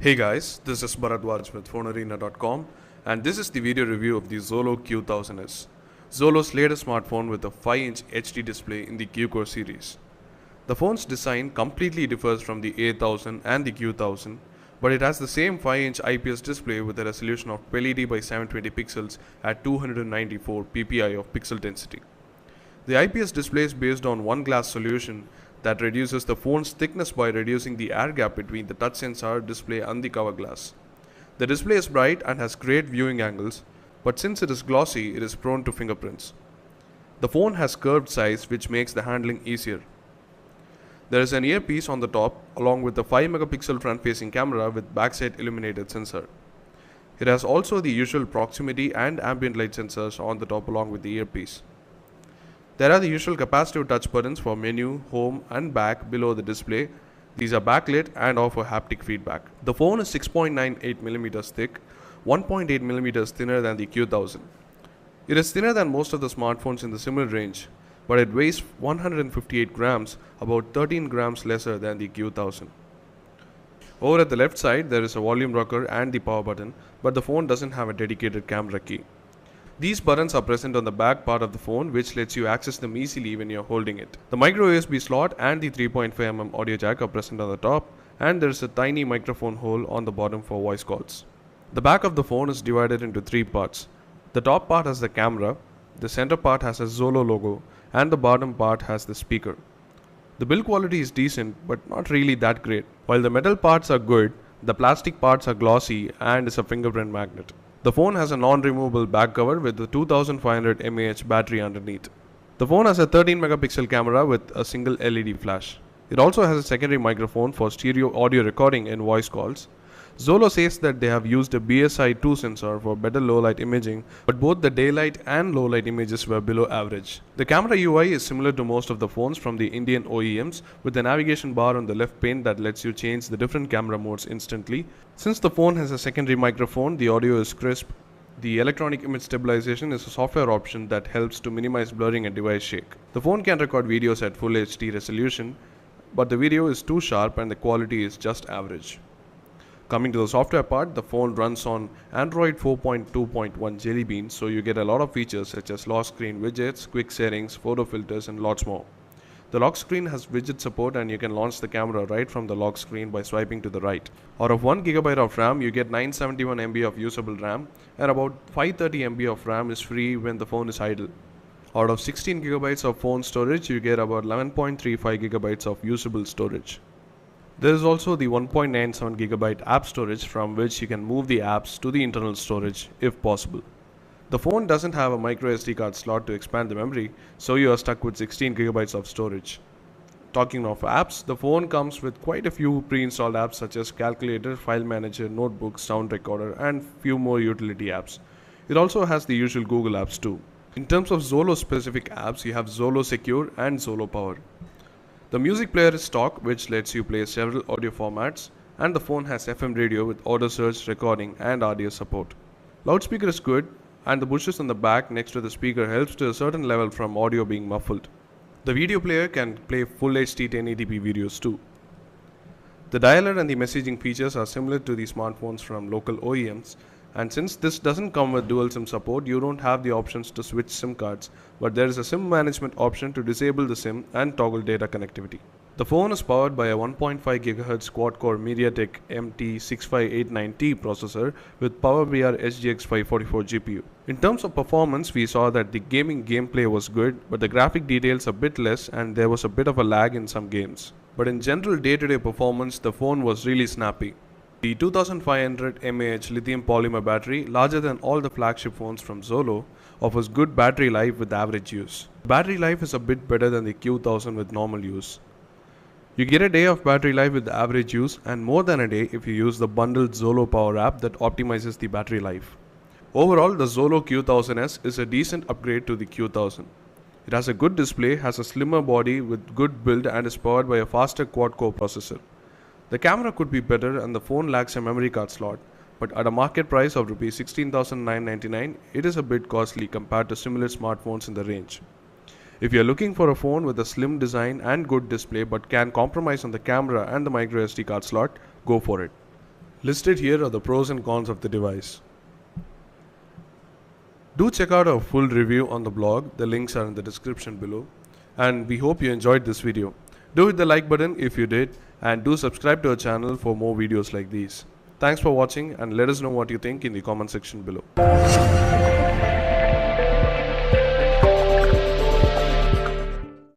Hey guys, this is Bharadwaj with PhoneArena.com and this is the video review of the Xolo Q1000S, Xolo's latest smartphone with a 5-inch HD display in the Q-Core series. The phone's design completely differs from the A1000 and the Q1000, but it has the same 5-inch IPS display with a resolution of 1280 by 720 pixels at 294 ppi of pixel density. The IPS display is based on one glass solution that reduces the phone's thickness by reducing the air gap between the touch sensor display and the cover glass. The display is bright and has great viewing angles, but since it is glossy, it is prone to fingerprints. The phone has curved size which makes the handling easier. There is an earpiece on the top along with a 5 megapixel front-facing camera with backside illuminated sensor. It has also the usual proximity and ambient light sensors on the top along with the earpiece. There are the usual capacitive touch buttons for menu, home and back below the display. These are backlit and offer haptic feedback. The phone is 6.98mm thick, 1.8mm thinner than the Q1000. It is thinner than most of the smartphones in the similar range, but it weighs 158 grams, about 13 grams lesser than the Q1000. Over at the left side there is a volume rocker and the power button, but the phone doesn't have a dedicated camera key. These buttons are present on the back part of the phone, which lets you access them easily when you are holding it. The micro USB slot and the 3.5mm audio jack are present on the top, and there is a tiny microphone hole on the bottom for voice calls. The back of the phone is divided into three parts. The top part has the camera, the center part has a Xolo logo, and the bottom part has the speaker. The build quality is decent, but not really that great. While the metal parts are good, the plastic parts are glossy and is a fingerprint magnet. The phone has a non-removable back cover with a 2500 mAh battery underneath. The phone has a 13 megapixel camera with a single LED flash. It also has a secondary microphone for stereo audio recording and voice calls. Xolo says that they have used a BSI-2 sensor for better low-light imaging, but both the daylight and low-light images were below average. The camera UI is similar to most of the phones from the Indian OEMs, with a navigation bar on the left pane that lets you change the different camera modes instantly. Since the phone has a secondary microphone, the audio is crisp. The electronic image stabilization is a software option that helps to minimize blurring and device shake. The phone can record videos at Full HD resolution, but the video is too sharp and the quality is just average. Coming to the software part, the phone runs on Android 4.2.1 Jelly Bean, so you get a lot of features such as lock screen widgets, quick settings, photo filters and lots more. The lock screen has widget support and you can launch the camera right from the lock screen by swiping to the right. Out of 1GB of RAM, you get 971MB of usable RAM and about 530MB of RAM is free when the phone is idle. Out of 16GB of phone storage, you get about 11.35GB of usable storage. There is also the 1.97GB app storage from which you can move the apps to the internal storage if possible. The phone doesn't have a microSD card slot to expand the memory, so you are stuck with 16GB of storage. Talking of apps, the phone comes with quite a few pre-installed apps such as Calculator, File Manager, Notebook, Sound Recorder and few more utility apps. It also has the usual Google apps too. In terms of Xolo specific apps, you have Xolo Secure and Xolo Power. The music player is stock, which lets you play several audio formats, and the phone has FM radio with auto search, recording and audio support. Loudspeaker is good, and the bushes on the back next to the speaker helps to a certain level from audio being muffled. The video player can play Full HD 1080p videos too. The dialer and the messaging features are similar to the smartphones from local OEMs, and since this doesn't come with dual SIM support, you don't have the options to switch SIM cards, but there is a SIM management option to disable the SIM and toggle data connectivity. The phone is powered by a 1.5 GHz quad-core MediaTek MT6589T processor with PowerVR SGX 544 GPU. In terms of performance, we saw that the gaming gameplay was good, but the graphic details a bit less and there was a bit of a lag in some games. But in general day-to-day performance, the phone was really snappy. The 2500 mAh lithium polymer battery, larger than all the flagship phones from Xolo, offers good battery life with average use. Battery life is a bit better than the Q1000 with normal use. You get a day of battery life with average use and more than a day if you use the bundled Xolo Power app that optimizes the battery life. Overall, the Xolo Q1000S is a decent upgrade to the Q1000. It has a good display, has a slimmer body with good build and is powered by a faster quad-core processor. The camera could be better and the phone lacks a memory card slot, but at a market price of Rs 16,999, it is a bit costly compared to similar smartphones in the range. If you are looking for a phone with a slim design and good display but can compromise on the camera and the microSD card slot, go for it. Listed here are the pros and cons of the device. Do check out our full review on the blog, the links are in the description below. And we hope you enjoyed this video. Do hit the like button if you did, and do subscribe to our channel for more videos like these. Thanks for watching, and let us know what you think in the comment section below.